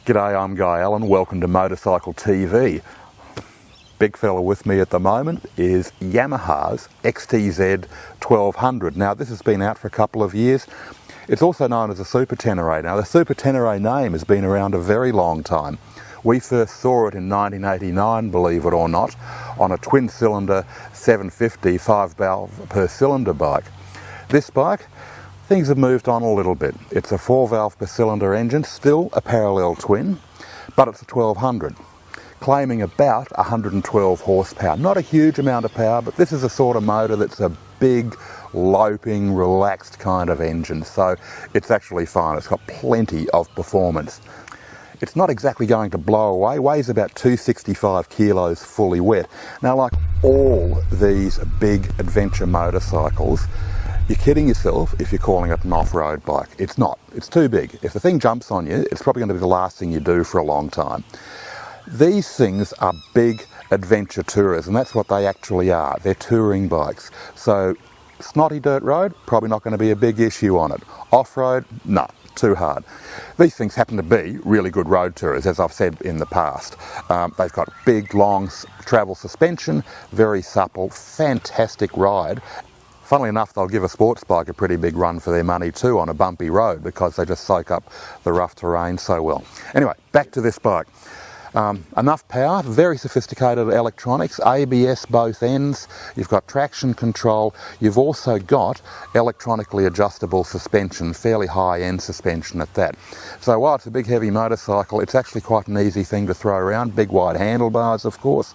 G'day, I'm Guy Allen. Welcome to Motorcycle TV. Big fella with me at the moment is Yamaha's XTZ 1200. Now this has been out for a couple of years. It's also known as a Super Tenere. Now the Super Tenere name has been around a very long time. We first saw it in 1989, believe it or not, on a twin-cylinder 750 5-valve per cylinder bike. This bike, things have moved on a little bit. It's a 4-valve per cylinder engine, still a parallel twin, but it's a 1200, claiming about 112 horsepower. Not a huge amount of power, but this is a sort of motor that's a big, loping, relaxed kind of engine, so it's actually fine. It's got plenty of performance. It's not exactly going to blow away, weighs about 265 kilos fully wet. Now, like all these big adventure motorcycles, you're kidding yourself if you're calling it an off-road bike. It's not. It's too big. If the thing jumps on you, it's probably going to be the last thing you do for a long time. These things are big adventure tourers, and that's what they actually are. They're touring bikes. So, snotty dirt road, probably not going to be a big issue on it. Off-road, no. Too hard. These things happen to be really good road tourers, as I've said in the past. They've got big, long travel suspension, very supple, fantastic ride. Funnily enough, they'll give a sports bike a pretty big run for their money too on a bumpy road because they just soak up the rough terrain so well. Anyway, back to this bike. Enough power, very sophisticated electronics, ABS both ends, you've got traction control, you've also got electronically adjustable suspension, fairly high-end suspension at that. So while it's a big heavy motorcycle, it's actually quite an easy thing to throw around. Big wide handlebars, of course,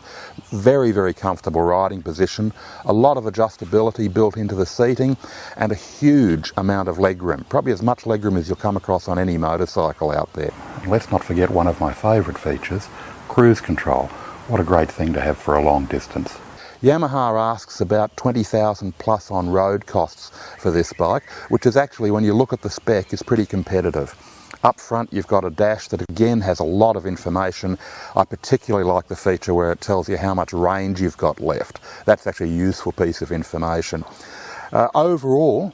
very, very comfortable riding position, a lot of adjustability built into the seating, and a huge amount of legroom, probably as much legroom as you'll come across on any motorcycle out there. And let's not forget one of my favourite features, cruise control. What a great thing to have for a long distance. Yamaha asks about 20,000 plus on road costs for this bike, which is actually, when you look at the spec, is pretty competitive. Up front you've got a dash that again has a lot of information. I particularly like the feature where it tells you how much range you've got left. That's actually a useful piece of information. Overall,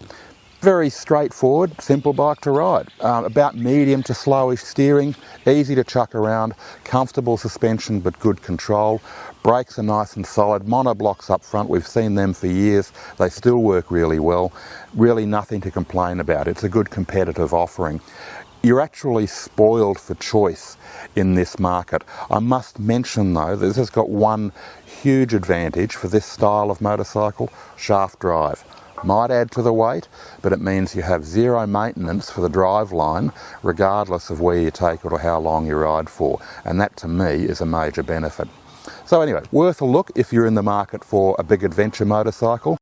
very straightforward, simple bike to ride. About medium to slowish steering, easy to chuck around, comfortable suspension but good control. Brakes are nice and solid, monoblocks up front, we've seen them for years, they still work really well. Really nothing to complain about, it's a good competitive offering. You're actually spoiled for choice in this market. I must mention though, this has got one huge advantage for this style of motorcycle, shaft drive. Might add to the weight, but it means you have zero maintenance for the drive line, regardless of where you take it or how long you ride for. And that to me is a major benefit. So anyway, worth a look if you're in the market for a big adventure motorcycle.